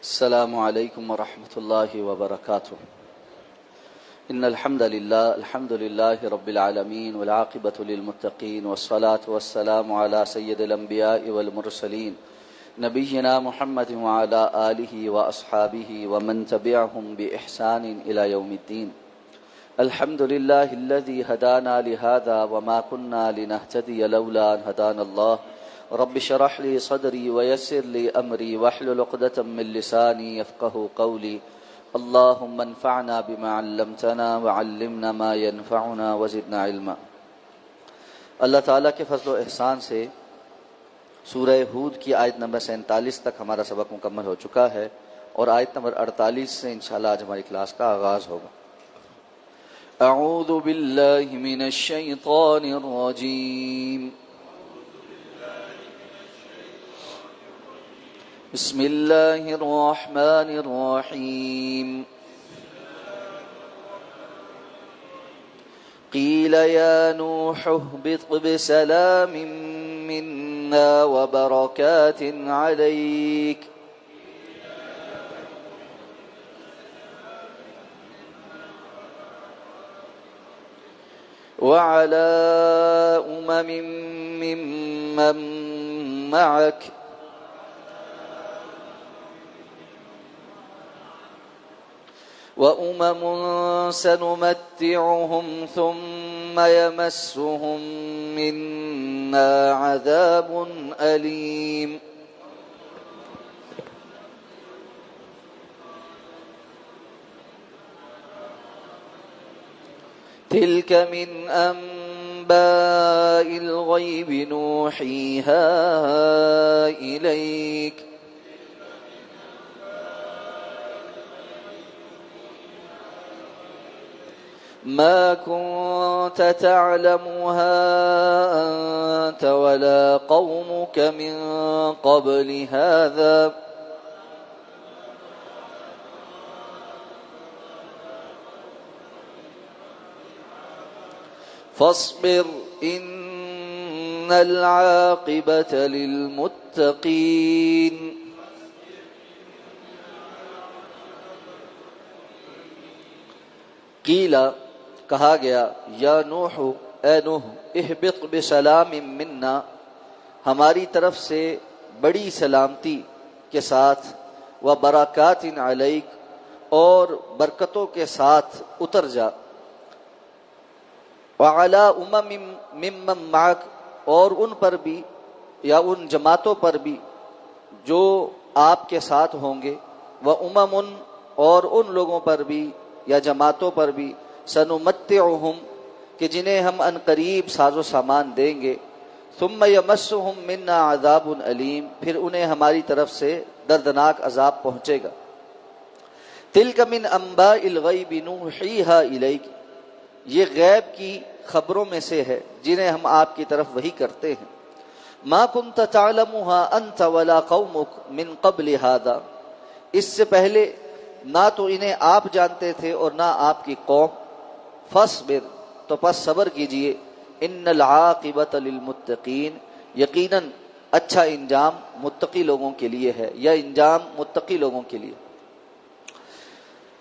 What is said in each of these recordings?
السلام علیکم ورحمۃ اللہ وبرکاتہ ان الحمد للہ رب العالمین والعاقبۃ للمتقین والصلاة والسلام علی سید الانبیاء والمرسلین نبینا محمد وعلی آلہ واصحابہ ومن تبعہم بإحسان الی یوم الدین الحمد للہ الذی ہدانا لہذا وما كنا لنہتدی لولا ان ہدانا اللہ رب اشرح لي صدري ويسر لي امري واحلل عقدة من لساني يفقهوا قولي اللهم انفعنا بما علمتنا وعلمنا ما ينفعنا وزدنا علما۔ اللہ تعالیٰ کے فضل و احسان سے سورہ ہود کی آیت نمبر 47 تک ہمارا سبق مکمل ہو چکا ہے اور آیت نمبر 48 سے انشاءاللہ آج ہماری کلاس کا آغاز ہوگا۔ اعوذ باللہ من الشیطان الرجیم، بسم اللہ الرحمن الرحیم۔ قیل یا نوح اہبط بسلام منا وبرکات علیک وعلى ممن معك وأمم سنمتعهم ثم يمسهم منا عذاب أليم۔ تلك من أنباء الغيب نوحيها إليك ما كنت تعلمها أنت ولا قومك من قبل هذا فاصبر إن العاقبة للمتقين۔ قیل کہا گیا، یا نوح اے نوح اہبط بسلام منا ہماری طرف سے بڑی سلامتی کے ساتھ وبرکات علیک اور برکتوں کے ساتھ اتر جا وعلی امم ممن معک اور ان پر بھی یا ان جماعتوں پر بھی جو آپ کے ساتھ ہوں گے وامم اور ان لوگوں پر بھی یا جماعتوں پر بھی سنمتعہم کہ جنہیں ہم عنقریب ساز و سامان دیں گے ثم یمسہم منا عذاب علیم پھر انہیں ہماری طرف سے دردناک عذاب پہنچے گا۔ تلک من انباء الغیب نوحیہا الیک یہ غیب کی خبروں میں سے ہے جنہیں ہم آپ کی طرف وحی کرتے ہیں۔ ما کنت تعلمها انت ولا قومک من قبل هذا اس سے پہلے نہ تو انہیں آپ جانتے تھے اور نہ آپ کی قوم۔ فاصبر تو پس صبر کیجئے، ان العاقبۃ للمتقین یقیناً اچھا انجام متقی لوگوں کے لیے ہے یا انجام متقی لوگوں کے لیے۔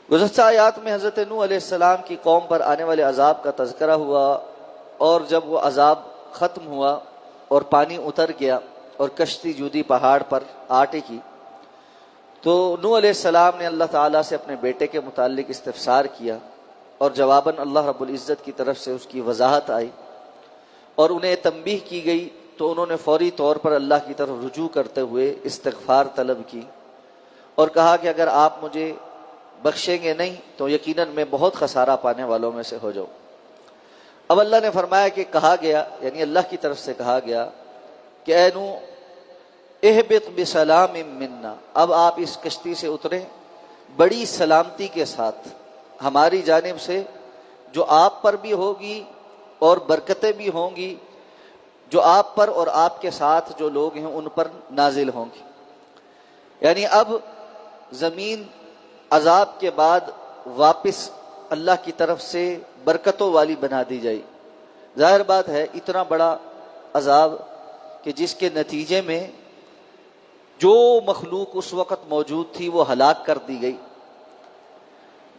گزشتہ آیات میں حضرت نوح علیہ السلام کی قوم پر آنے والے عذاب کا تذکرہ ہوا، اور جب وہ عذاب ختم ہوا اور پانی اتر گیا اور کشتی جودی پہاڑ پر آ ٹکی تو نوح علیہ السلام نے اللہ تعالیٰ سے اپنے بیٹے کے متعلق استفسار کیا اور جواباً اللہ رب العزت کی طرف سے اس کی وضاحت آئی اور انہیں تنبیہ کی گئی تو انہوں نے فوری طور پر اللہ کی طرف رجوع کرتے ہوئے استغفار طلب کی اور کہا کہ اگر آپ مجھے بخشیں گے نہیں تو یقیناً میں بہت خسارہ پانے والوں میں سے ہو جاؤں۔ اب اللہ نے فرمایا کہ کہا گیا یعنی اللہ کی طرف سے کہا گیا کہ اے نوح اہبط بسلام منا اب آپ اس کشتی سے اتریں بڑی سلامتی کے ساتھ ہماری جانب سے جو آپ پر بھی ہوگی اور برکتیں بھی ہوں گی جو آپ پر اور آپ کے ساتھ جو لوگ ہیں ان پر نازل ہوں گی۔ یعنی اب زمین عذاب کے بعد واپس اللہ کی طرف سے برکتوں والی بنا دی جائے۔ ظاہر بات ہے اتنا بڑا عذاب کہ جس کے نتیجے میں جو مخلوق اس وقت موجود تھی وہ ہلاک کر دی گئی،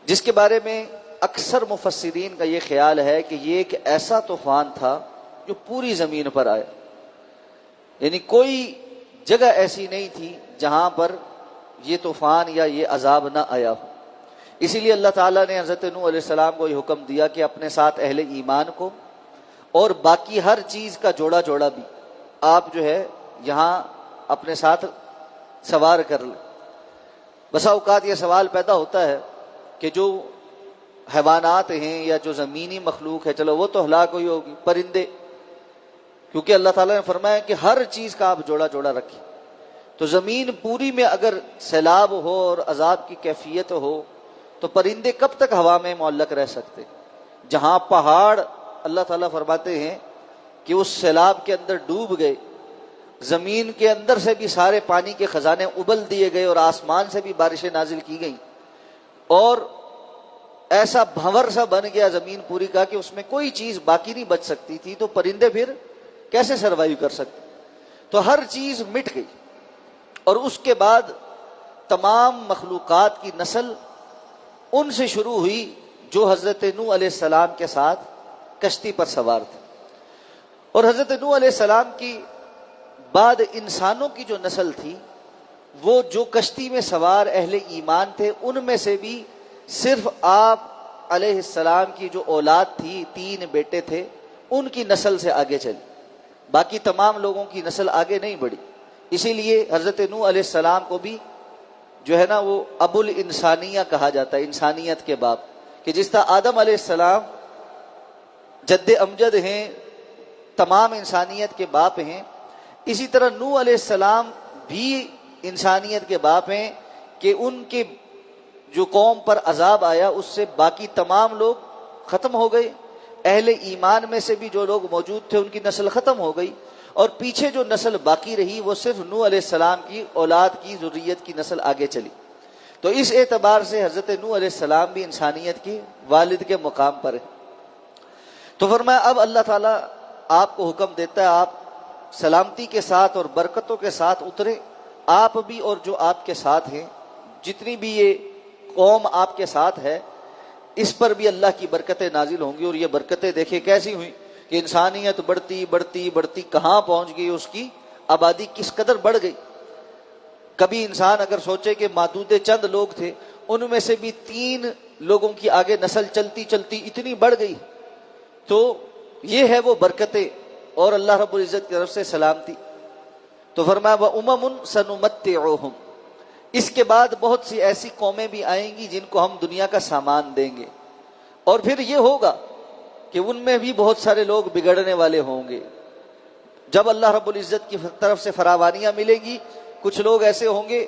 جس کے بارے میں اکثر مفسرین کا یہ خیال ہے کہ یہ ایک ایسا طوفان تھا جو پوری زمین پر آیا، یعنی کوئی جگہ ایسی نہیں تھی جہاں پر یہ طوفان یا یہ عذاب نہ آیا ہو۔ اسی لیے اللہ تعالیٰ نے حضرت نوح علیہ السلام کو یہ حکم دیا کہ اپنے ساتھ اہل ایمان کو اور باقی ہر چیز کا جوڑا جوڑا بھی آپ جو ہے یہاں اپنے ساتھ سوار کر لیں۔ بسا اوقات یہ سوال پیدا ہوتا ہے کہ جو حیوانات ہیں یا جو زمینی مخلوق ہے، چلو وہ تو ہلاک ہوئی ہوگی، پرندے، کیونکہ اللہ تعالیٰ نے فرمایا کہ ہر چیز کا آپ جوڑا جوڑا رکھیں، تو زمین پوری میں اگر سیلاب ہو اور عذاب کی کیفیت ہو تو پرندے کب تک ہوا میں معلق رہ سکتے؟ جہاں پہاڑ اللہ تعالیٰ فرماتے ہیں کہ اس سیلاب کے اندر ڈوب گئے، زمین کے اندر سے بھی سارے پانی کے خزانے ابل دیے گئے اور آسمان سے بھی بارشیں نازل کی گئیں، اور ایسا بھنور سا بن گیا زمین پوری کا کہ اس میں کوئی چیز باقی نہیں بچ سکتی تھی، تو پرندے پھر کیسے سروائیو کر سکتے؟ تو ہر چیز مٹ گئی، اور اس کے بعد تمام مخلوقات کی نسل ان سے شروع ہوئی جو حضرت نوح علیہ السلام کے ساتھ کشتی پر سوار تھے، اور حضرت نوح علیہ السلام کی بعد انسانوں کی جو نسل تھی وہ جو کشتی میں سوار اہل ایمان تھے ان میں سے بھی صرف آپ علیہ السلام کی جو اولاد تھی، 3 بیٹے تھے، ان کی نسل سے آگے چلی، باقی تمام لوگوں کی نسل آگے نہیں بڑھی۔ اسی لیے حضرت نوح علیہ السلام کو بھی جو ہے نا وہ ابو الانسانیہ کہا جاتا ہے، انسانیت کے باپ، کہ جس طرح آدم علیہ السلام جد امجد ہیں، تمام انسانیت کے باپ ہیں، اسی طرح نوح علیہ السلام بھی انسانیت کے باپ ہیں کہ ان کے جو قوم پر عذاب آیا اس سے باقی تمام لوگ ختم ہو گئے، اہل ایمان میں سے بھی جو لوگ موجود تھے ان کی نسل ختم ہو گئی، اور پیچھے جو نسل باقی رہی وہ صرف نوح علیہ السلام کی اولاد کی ذریت کی نسل آگے چلی۔ تو اس اعتبار سے حضرت نوح علیہ السلام بھی انسانیت کی والد کے مقام پر ہے۔ تو فرمایا اب اللہ تعالیٰ آپ کو حکم دیتا ہے آپ سلامتی کے ساتھ اور برکتوں کے ساتھ اترے، آپ بھی اور جو آپ کے ساتھ ہیں، جتنی بھی یہ قوم آپ کے ساتھ ہے اس پر بھی اللہ کی برکتیں نازل ہوں گی۔ اور یہ برکتیں دیکھیں کیسی ہوئیں کہ انسانیت بڑھتی بڑھتی بڑھتی کہاں پہنچ گئی، اس کی آبادی کس قدر بڑھ گئی۔ کبھی انسان اگر سوچے کہ محدود چند لوگ تھے، ان میں سے بھی 3 لوگوں کی آگے نسل چلتی چلتی اتنی بڑھ گئی، تو یہ ہے وہ برکتیں اور اللہ رب العزت کی طرف سے سلامتی۔ تو فرمایا وَأُمَمٌ سَنُمَتِّعُهُمْ، اس کے بعد بہت سی ایسی قومیں بھی آئیں گی جن کو ہم دنیا کا سامان دیں گے، اور پھر یہ ہوگا کہ ان میں بھی بہت سارے لوگ بگڑنے والے ہوں گے۔ جب اللہ رب العزت کی طرف سے فراوانیاں ملیں گی، کچھ لوگ ایسے ہوں گے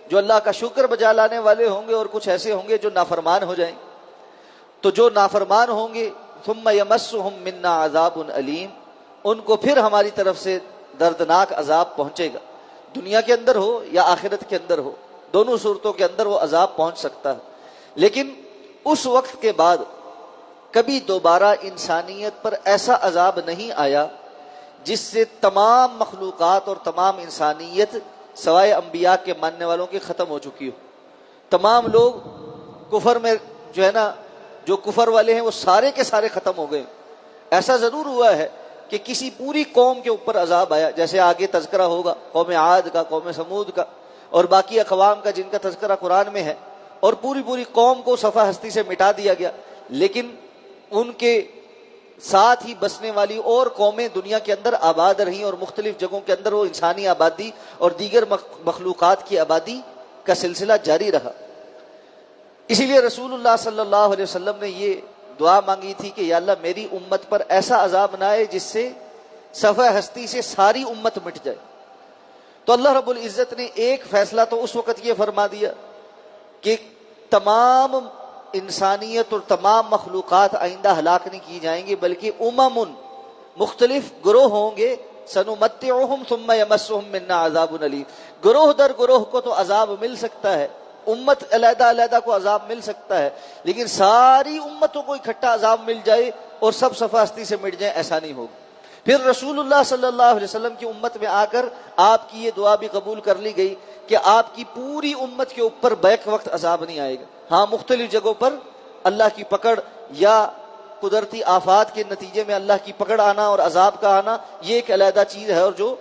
جو اللہ کا شکر بجا لانے والے ہوں گے، اور کچھ ایسے ہوں گے جو نافرمان ہو جائیں۔ تو جو نافرمان ہوں گے ثم یمسہم منا عذاب علیم، ان کو پھر ہماری طرف سے دردناک عذاب پہنچے گا، دنیا کے اندر ہو یا آخرت کے اندر ہو، دونوں صورتوں کے اندر وہ عذاب پہنچ سکتا ہے۔ لیکن اس وقت کے بعد کبھی دوبارہ انسانیت پر ایسا عذاب نہیں آیا جس سے تمام مخلوقات اور تمام انسانیت سوائے انبیاء کے ماننے والوں کی ختم ہو چکی ہو۔ تمام لوگ کفر میں جو ہے نا، جو کفر والے ہیں وہ سارے کے سارے ختم ہو گئے۔ ایسا ضرور ہوا ہے کہ کسی پوری قوم کے اوپر عذاب آیا، جیسے آگے تذکرہ ہوگا قوم عاد کا، قوم سمود کا اور باقی اقوام کا جن کا تذکرہ قرآن میں ہے، اور پوری قوم کو صفحہ ہستی سے مٹا دیا گیا، لیکن ان کے ساتھ ہی بسنے والی اور قومیں دنیا کے اندر آباد رہیں، اور مختلف جگہوں کے اندر وہ انسانی آبادی اور دیگر مخلوقات کی آبادی کا سلسلہ جاری رہا۔ اسی لیے رسول اللہ صلی اللہ علیہ وسلم نے یہ دعا مانگی تھی کہ یا اللہ میری امت پر ایسا عذاب نہ آئے جس سے صفحہ ہستی سے ساری امت مٹ جائے۔ تو اللہ رب العزت نے ایک فیصلہ تو اس وقت یہ فرما دیا کہ تمام انسانیت اور تمام مخلوقات آئندہ ہلاک نہیں کی جائیں گی، بلکہ امم مختلف گروہ ہوں گے، سنمتعہم ثم یمسہم منا عذاب علیم، گروہ در گروہ کو تو عذاب مل سکتا ہے، امت علیحدہ علیحدہ کو عذاب مل سکتا ہے، لیکن ساری امتوں کو اکٹھا عذاب مل جائے اور سب صفحہ ہستی سے مٹ جائیں، ایسا نہیں ہوگا۔ پھر رسول اللہ صلی اللہ علیہ وسلم کی امت میں آ کر آپ کی یہ دعا بھی قبول کر لی گئی کہ آپ کی پوری امت کے اوپر بیک وقت عذاب نہیں آئے گا. ہاں مختلف جگہوں پر اللہ کی پکڑ یا قدرتی آفات کے نتیجے میں اللہ کی پکڑ آنا اور عذاب کا آنا یہ ایک علیحدہ چیز ہے اور جو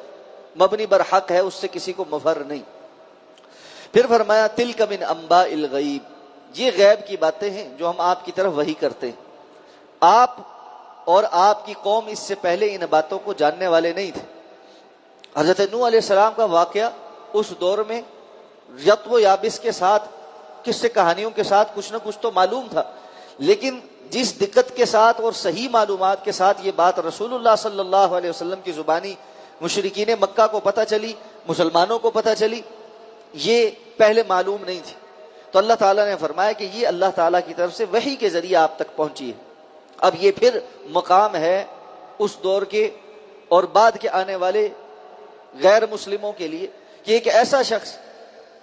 مبنی بر حق ہے اس سے کسی کو مفر نہیں. پھر فرمایا تلک من انباء الغیب, یہ غیب کی باتیں ہیں جو ہم آپ کی طرف وحی کرتے ہیں. آپ اور آپ کی قوم اس سے پہلے ان باتوں کو جاننے والے نہیں تھے. حضرت نوح علیہ السلام کا واقعہ اس دور میں رطب و یابس کے ساتھ قصے کہانیوں کے ساتھ کچھ نہ کچھ تو معلوم تھا, لیکن جس دقت کے ساتھ اور صحیح معلومات کے ساتھ یہ بات رسول اللہ صلی اللہ علیہ وسلم کی زبانی مشرکین مکہ کو پتہ چلی, مسلمانوں کو پتہ چلی, یہ پہلے معلوم نہیں تھی. تو اللہ تعالیٰ نے فرمایا کہ یہ اللہ تعالیٰ کی طرف سے وحی کے ذریعے آپ تک پہنچی ہے. اب یہ پھر مقام ہے اس دور کے اور بعد کے آنے والے غیر مسلموں کے لیے کہ ایک ایسا شخص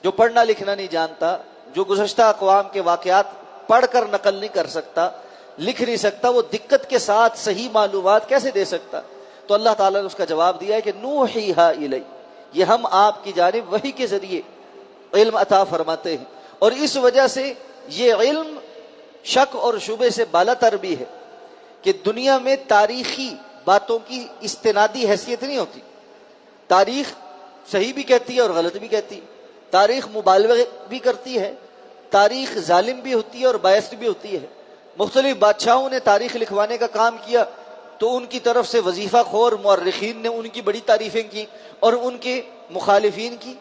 جو پڑھنا لکھنا نہیں جانتا, جو گزشتہ اقوام کے واقعات پڑھ کر نقل نہیں کر سکتا, لکھ نہیں سکتا, وہ دقت کے ساتھ صحیح معلومات کیسے دے سکتا؟ تو اللہ تعالیٰ نے اس کا جواب دیا ہے کہ نوحیہا الی, یہ ہم آپ کی جانب وحی کے ذریعے علم عطا فرماتے ہیں. اور اس وجہ سے یہ علم شک اور شبہ سے بالا تر بھی ہے کہ دنیا میں تاریخی باتوں کی استنادی حیثیت نہیں ہوتی. تاریخ صحیح بھی کہتی ہے اور غلط بھی کہتی ہے, تاریخ مبالغہ بھی کرتی ہے, تاریخ ظالم بھی ہوتی ہے اور باعث بھی ہوتی ہے. مختلف بادشاہوں نے تاریخ لکھوانے کا کام کیا تو ان کی طرف سے وظیفہ خور مورخین نے ان کی بڑی تعریفیں کی اور ان کے مخالفین کی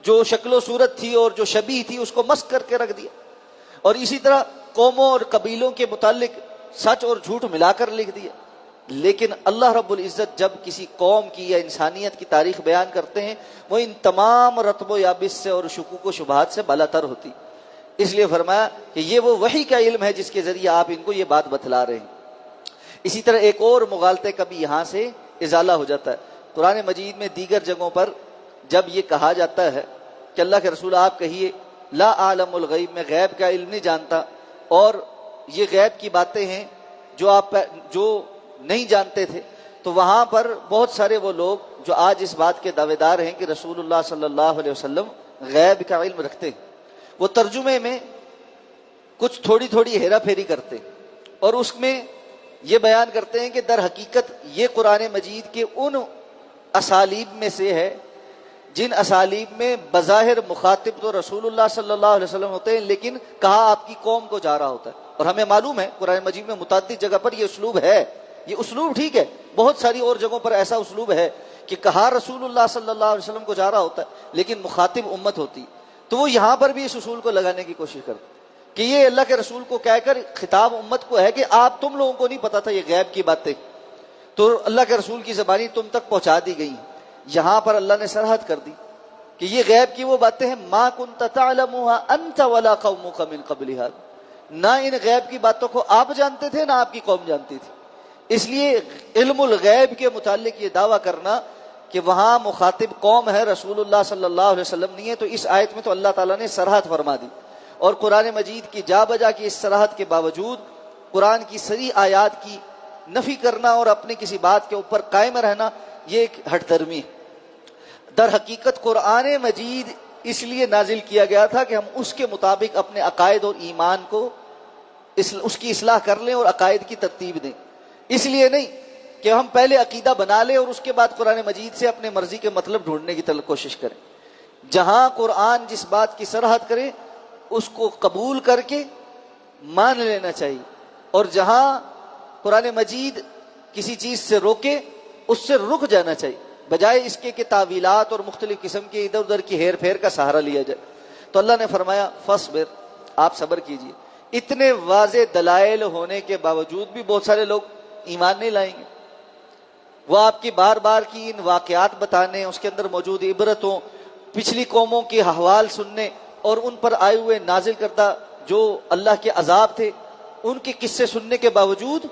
جو شکل و صورت تھی اور جو شبیہ تھی اس کو مسخ کر کے رکھ دیا. اور اسی طرح قوموں اور قبیلوں کے متعلق سچ اور جھوٹ ملا کر لکھ دیا. لیکن اللہ رب العزت جب کسی قوم کی یا انسانیت کی تاریخ بیان کرتے ہیں وہ ان تمام رطب و یابس سے اور شکوک و شبہات سے بالا تر ہوتی. اس لیے فرمایا کہ یہ وہ وحی کا علم ہے جس کے ذریعے آپ ان کو یہ بات بتلا رہے ہیں. اسی طرح ایک اور مغالطے کا بھی یہاں سے ازالہ ہو جاتا ہے. قرآن مجید میں دیگر جگہوں پر جب یہ کہا جاتا ہے کہ اللہ کے رسول آپ کہیے لا عالم الغیب, میں غیب کا علم نہیں جانتا, اور یہ غیب کی باتیں ہیں جو نہیں جانتے تھے, تو وہاں پر بہت سارے وہ لوگ جو آج اس بات کے دعوے دار ہیں کہ رسول اللہ صلی اللہ علیہ وسلم غیب کا علم رکھتے ہیں, وہ ترجمے میں کچھ تھوڑی تھوڑی ہیرا پھیری کرتے اور اس میں یہ بیان کرتے ہیں کہ در حقیقت یہ قرآن مجید کے ان اسالیب میں سے ہے جن اسالیب میں بظاہر مخاطب تو رسول اللہ صلی اللہ علیہ وسلم ہوتے ہیں, لیکن کہا آپ کی قوم کو جا رہا ہوتا ہے. اور ہمیں معلوم ہے قرآن مجید میں متعدد جگہ پر یہ اسلوب ہے. یہ اسلوب ٹھیک ہے, بہت ساری اور جگہوں پر ایسا اسلوب ہے کہ کہا رسول اللہ صلی اللہ علیہ وسلم کو جا رہا ہوتا ہے لیکن مخاطب امت ہوتی. تو وہ یہاں پر بھی اس اصول کو لگانے کی کوشش کرتے کہ یہ اللہ کے رسول کو کہہ کر خطاب امت کو ہے کہ آپ تم لوگوں کو نہیں پتا تھا یہ غیب کی باتیں, تو اللہ کے رسول کی زبانی تم تک پہنچا دی گئی. یہاں پر اللہ نے سرحد کر دی کہ یہ غیب کی وہ باتیں ہیں ما کنت تعلمها انت ولا قومك من قبل هذا, نہ ان غیب کی باتوں کو آپ جانتے تھے نہ آپ کی قوم جانتی تھی. اس لیے علم الغیب کے متعلق یہ دعویٰ کرنا کہ وہاں مخاطب قوم ہے رسول اللہ صلی اللہ علیہ وسلم نہیں ہے, تو اس آیت میں تو اللہ تعالیٰ نے سرحد فرما دی. اور قرآن مجید کی جا بجا کی اس سرحد کے باوجود قرآن کی صریح آیات کی نفی کرنا اور اپنی کسی بات کے اوپر قائم رہنا یہ ایک ہٹ درمی ہے. در حقیقت قرآن مجید اس لیے نازل کیا گیا تھا کہ ہم اس کے مطابق اپنے عقائد اور ایمان کو اس کی اصلاح کر لیں اور عقائد کی ترتیب دیں. اس لیے نہیں کہ ہم پہلے عقیدہ بنا لیں اور اس کے بعد قرآن مجید سے اپنے مرضی کے مطلب ڈھونڈنے کی کوشش کریں. جہاں قرآن جس بات کی سرحد کرے اس کو قبول کر کے مان لینا چاہیے, اور جہاں قرآن مجید کسی چیز سے روکے اس سے رک جانا چاہیے, بجائے اس کے کہ تعویلات اور مختلف قسم کے ادھر ادھر کی ہیر پھیر کا سہارا لیا جائے. تو اللہ نے فرمایا فصبر, آپ صبر کیجیے. اتنے واضح دلائل ہونے کے باوجود بھی بہت سارے لوگ ایمان نہیں لائیں گے. وہ آپ کی بار بار کی ان واقعات بتانے, اس کے اندر موجود عبرتوں, پچھلی قوموں کے احوال سننے اور ان پر آئے ہوئے نازل کردہ جو اللہ کے عذاب تھے ان کے قصے سننے کے باوجود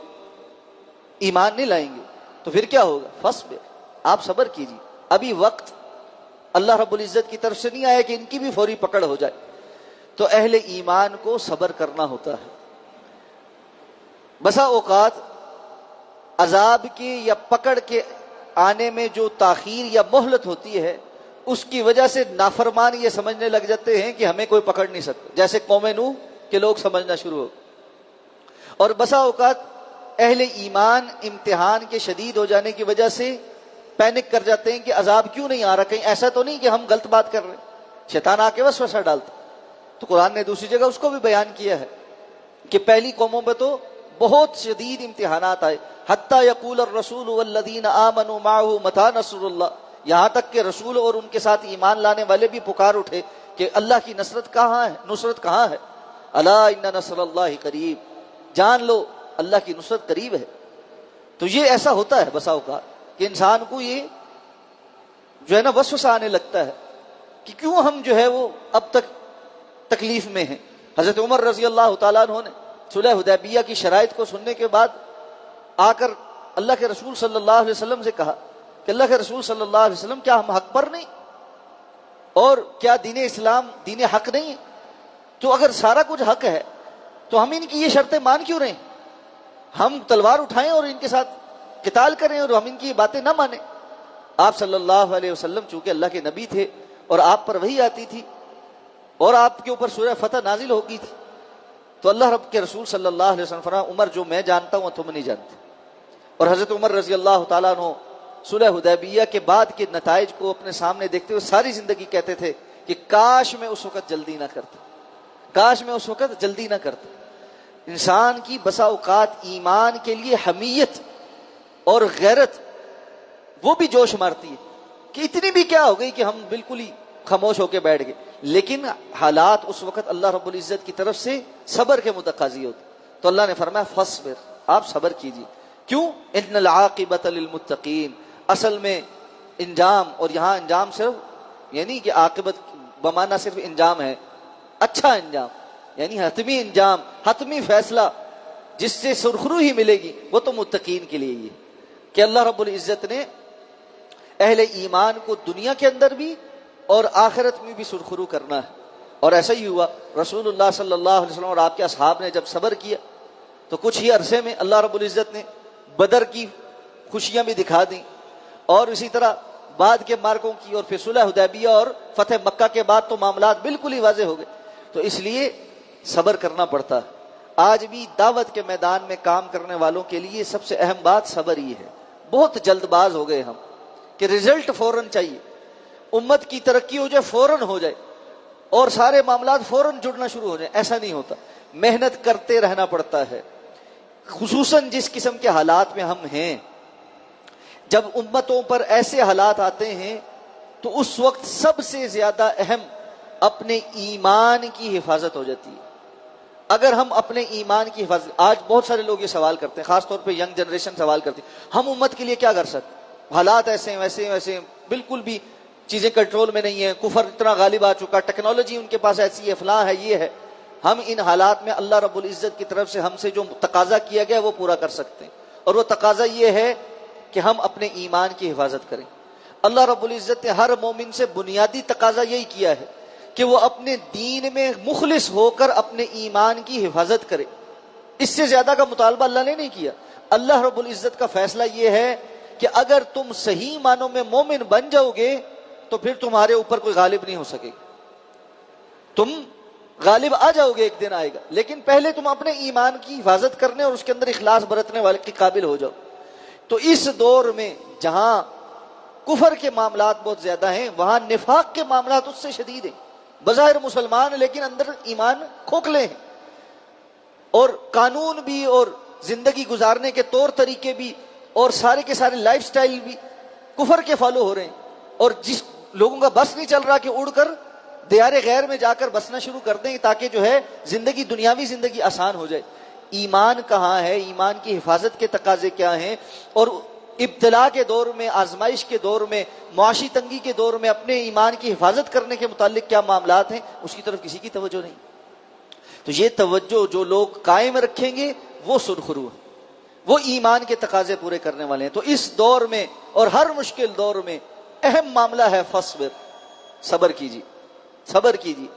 ایمان نہیں لائیں گے. تو پھر کیا ہوگا؟ فصبر, آپ صبر کیجیے. ابھی وقت اللہ رب العزت کی طرف سے نہیں آیا کہ ان کی بھی فوری پکڑ ہو جائے. تو اہل ایمان کو صبر کرنا ہوتا ہے. بسا اوقات عذاب کے یا پکڑ کے آنے میں جو تاخیر یا مہلت ہوتی ہے اس کی وجہ سے نافرمان یہ سمجھنے لگ جاتے ہیں کہ ہمیں کوئی پکڑ نہیں سکتا، جیسے قوم نوح کے لوگ سمجھنا شروع ہو. اور بسا اوقات اہل ایمان امتحان کے شدید ہو جانے کی وجہ سے پینک کر جاتے ہیں کہ عذاب کیوں نہیں آ رہا، کہیں ایسا تو نہیں کہ ہم غلط بات کر رہے ہیں. شیطان آ کے وسوسہ ڈالتا. تو قرآن نے دوسری جگہ اس کو بھی بیان کیا ہے کہ پہلی قوموں پہ تو بہت شدید امتحانات آئے، حتیٰ یقول الرسول والذین آمنوا معہ متی نصر اللہ، یہاں تک کہ رسول اور ان کے ساتھ ایمان لانے والے بھی پکار اٹھے کہ اللہ کی نصرت کہاں ہے، نصرت کہاں ہے. الا ان نصر اللہ قریب، جان لو اللہ کی نصرت قریب ہے. تو یہ ایسا ہوتا ہے بسا اوقات کہ انسان کو یہ جو ہے نا وسوسہ آنے لگتا ہے کہ کیوں ہم جو ہے وہ اب تک تکلیف میں ہیں. حضرت عمر رضی اللہ تعالیٰ عنہ نے صلح حدیبیہ کی شرائط کو سننے کے بعد آ کر اللہ کے رسول صلی اللہ علیہ وسلم سے کہا کہ اللہ کے رسول صلی اللہ علیہ وسلم کیا ہم حق پر نہیں، اور کیا دین اسلام دین حق نہیں ہے؟ تو اگر سارا کچھ حق ہے تو ہم ان کی یہ شرطیں مان کیوں رہے ہیں؟ ہم تلوار اٹھائیں اور ان کے ساتھ قتال کریں اور ہم ان کی باتیں نہ مانیں. آپ صلی اللہ علیہ وسلم چونکہ اللہ کے نبی تھے اور آپ پر وحی آتی تھی اور آپ کے اوپر سورہ فتح نازل ہو گئی تھی، تو اللہ رب کے رسول صلی اللہ علیہ وسلم فرمایا عمر جو میں جانتا ہوں تم نہیں جانتے. اور حضرت عمر رضی اللہ تعالیٰ عنہ صلح حدیبیہ کے بعد کے نتائج کو اپنے سامنے دیکھتے ہوئے ساری زندگی کہتے تھے کہ کاش میں اس وقت جلدی نہ کرتا، کاش میں اس وقت جلدی نہ کرتا. انسان کی بسا اوقات ایمان کے لیے حمیت اور غیرت وہ بھی جوش مارتی ہے کہ اتنی بھی کیا ہو گئی کہ ہم بالکل ہی خاموش ہو کے بیٹھ گئے، لیکن حالات اس وقت اللہ رب العزت کی طرف سے صبر کے متقاضی ہوتے. تو اللہ نے فرمایا فاصبر، آپ صبر کیجیے. کیوں؟ ان العاقبۃ للمتقین، اصل میں انجام، اور یہاں انجام صرف یعنی کہ عاقبت بمانا صرف انجام ہے، اچھا انجام یعنی حتمی انجام، حتمی فیصلہ جس سے سرخرو ہی ملے گی، وہ تو متقین کے لیے یہ کہ اللہ رب العزت نے اہل ایمان کو دنیا کے اندر بھی اور آخرت میں بھی سرخرو کرنا ہے. اور ایسا ہی ہوا. رسول اللہ صلی اللہ علیہ وسلم اور آپ کے اصحاب نے جب صبر کیا تو کچھ ہی عرصے میں اللہ رب العزت نے بدر کی خوشیاں بھی دکھا دیں، اور اسی طرح بعد کے مارکوں کی، اور پھر صلح حدیبیہ اور فتح مکہ کے بعد تو معاملات بالکل ہی واضح ہو گئے. تو اس لیے صبر کرنا پڑتا ہے. آج بھی دعوت کے میدان میں کام کرنے والوں کے لیے سب سے اہم بات صبر ہی ہے. بہت جلد باز ہو گئے ہم کہ رزلٹ فوراً چاہیے، امت کی ترقی ہو جائے فوراً ہو جائے اور سارے معاملات فوراً جڑنا شروع ہو جائیں. ایسا نہیں ہوتا، محنت کرتے رہنا پڑتا ہے. خصوصاً جس قسم کے حالات میں ہم ہیں، جب امتوں پر ایسے حالات آتے ہیں تو اس وقت سب سے زیادہ اہم اپنے ایمان کی حفاظت ہو جاتی ہے. اگر ہم اپنے ایمان کی حفاظت، آج بہت سارے لوگ یہ سوال کرتے ہیں، خاص طور پہ ینگ جنریشن سوال کرتی ہے ہم امت کے لیے کیا کر سکتے، حالات ایسے ہیں ویسے ویسے، بالکل بھی چیزیں کنٹرول میں نہیں ہیں، کفر اتنا غالب آ چکا، ٹیکنالوجی ان کے پاس ایسی ہے، فلاں ہے، یہ ہے. ہم ان حالات میں اللہ رب العزت کی طرف سے ہم سے جو تقاضا کیا گیا وہ پورا کر سکتے ہیں، اور وہ تقاضا یہ ہے کہ ہم اپنے ایمان کی حفاظت کریں. اللہ رب العزت نے ہر مومن سے بنیادی تقاضا یہی کیا ہے کہ وہ اپنے دین میں مخلص ہو کر اپنے ایمان کی حفاظت کرے. اس سے زیادہ کا مطالبہ اللہ نے نہیں کیا. اللہ رب العزت کا فیصلہ یہ ہے کہ اگر تم صحیح معنوں میں مومن بن جاؤ گے تو پھر تمہارے اوپر کوئی غالب نہیں ہو سکے گا. تم غالب آ جاؤ گے، ایک دن آئے گا، لیکن پہلے تم اپنے ایمان کی حفاظت کرنے اور اس کے اندر اخلاص برتنے والے کے قابل ہو جاؤ. تو اس دور میں جہاں کفر کے معاملات بہت زیادہ ہیں، وہاں نفاق کے معاملات اس سے شدید ہیں. بظاہر مسلمان لیکن اندر ایمان کھوکھلے ہیں، اور قانون بھی اور زندگی گزارنے کے طور طریقے بھی اور سارے کے سارے لائف سٹائل بھی کفر کے فالو ہو رہے ہیں. اور جس لوگوں کا بس نہیں چل رہا کہ اڑ کر دیار غیر میں جا کر بسنا شروع کر دیں تاکہ جو ہے زندگی، دنیاوی زندگی آسان ہو جائے. ایمان کہاں ہے، ایمان کی حفاظت کے تقاضے کیا ہیں، اور ابتلا کے دور میں، آزمائش کے دور میں، معاشی تنگی کے دور میں اپنے ایمان کی حفاظت کرنے کے متعلق کیا معاملات ہیں، اس کی طرف کسی کی توجہ نہیں. تو یہ توجہ جو لوگ قائم رکھیں گے وہ سرخرو ہیں، وہ ایمان کے تقاضے پورے کرنے والے ہیں. تو اس دور میں اور ہر مشکل دور میں اہم معاملہ ہے فصبر، صبر کیجیے، صبر کیجیے.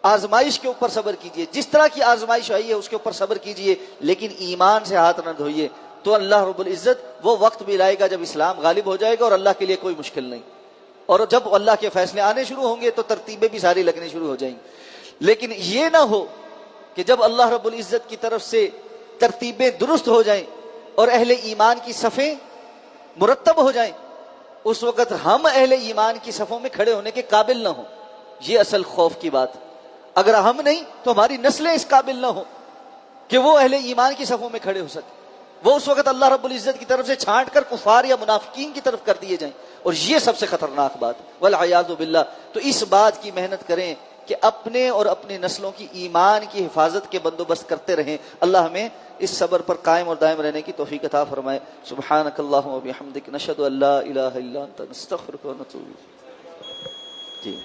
آزمائش کے اوپر صبر کیجیے، جس طرح کی آزمائش آئی ہے اس کے اوپر صبر کیجیے، لیکن ایمان سے ہاتھ نہ دھوئیے. تو اللہ رب العزت وہ وقت بھی لائے گا جب اسلام غالب ہو جائے گا اور اللہ کے لیے کوئی مشکل نہیں. اور جب اللہ کے فیصلے آنے شروع ہوں گے تو ترتیبیں بھی ساری لگنے شروع ہو جائیں گی. لیکن یہ نہ ہو کہ جب اللہ رب العزت کی طرف سے ترتیبیں درست ہو جائیں اور اہل ایمان کی صفیں مرتب ہو جائیں, اس وقت ہم اہل ایمان کی صفوں میں کھڑے ہونے کے قابل نہ ہوں. یہ اصل خوف کی بات. اگر ہم نہیں تو ہماری نسلیں اس قابل نہ ہوں کہ وہ اہل ایمان کی صفوں میں کھڑے ہو سکیں. وہ اس وقت اللہ رب العزت کی طرف سے چھانٹ کر کفار یا منافقین کی طرف کر دیے جائیں, اور یہ سب سے خطرناک بات والعیاذ باللہ. تو اس بات کی محنت کریں کہ اپنے اور اپنی نسلوں کی ایمان کی حفاظت کے بندوبست کرتے رہیں. اللہ ہمیں اس صبر پر قائم اور دائم رہنے کی توفیق عطا فرمائے. سبحانک اللہم و بحمدک نشہد ان لا الہ الا انت نستغفرک و نتوب الیک. جی